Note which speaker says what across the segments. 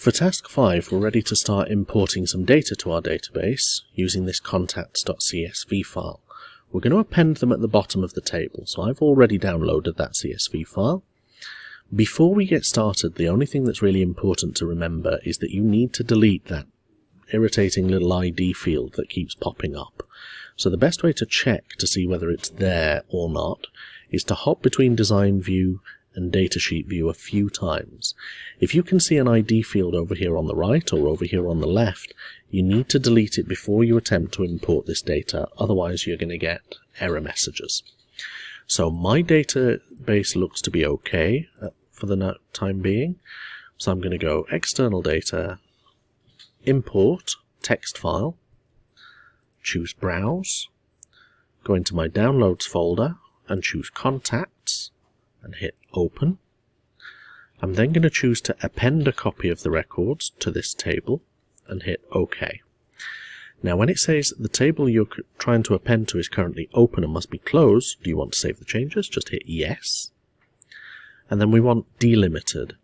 Speaker 1: For task 5, we're ready to start importing some data to our database using this contacts.csv file. We're going to append them at the bottom of the table, so I've already downloaded that CSV file. Before we get started, the only thing that's really important to remember is that you need to delete that irritating little ID field that keeps popping up. So the best way to check to see whether it's there or not is to hop between Design View and Datasheet View a few times. If you can see an ID field over here on the right or over here on the left, you need to delete it before you attempt to import this data, otherwise you're going to get error messages. So my database looks to be okay for the time being, so I'm going to go External Data, Import, Text File, choose Browse, go into my Downloads folder and choose Contacts, and hit Open. I'm then going to choose to append a copy of the records to this table and hit OK. Now when it says the table you're trying to append to is currently open and must be closed, do you want to save the changes? Just hit Yes. And then we want delimited.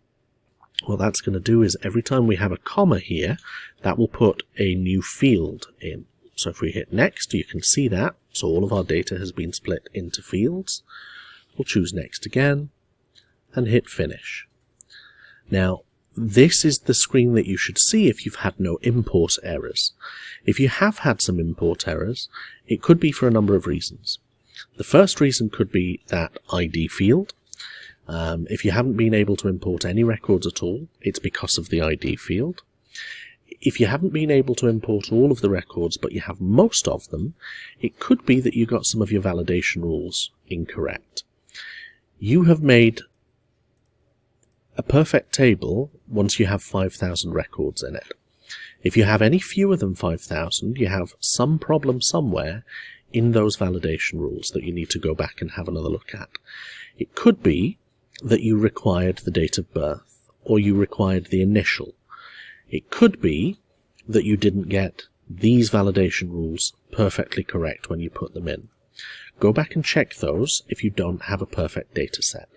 Speaker 1: What that's going to do is every time we have a comma here, that will put a new field in. So if we hit Next, you can see that. So all of our data has been split into fields. We'll choose Next again and hit Finish. Now, this is the screen that you should see if you've had no import errors. If you have had some import errors, it could be for a number of reasons. The first reason could be that ID field. If you haven't been able to import any records at all, it's because of the ID field. If you haven't been able to import all of the records, but you have most of them, it could be that you got some of your validation rules incorrect. You have made a perfect table once you have 5,000 records in it. If you have any fewer than 5,000, you have some problem somewhere in those validation rules that you need to go back and have another look at. It could be that you required the date of birth, or you required the initial. It could be that you didn't get these validation rules perfectly correct when you put them in. Go back and check those if you don't have a perfect data set.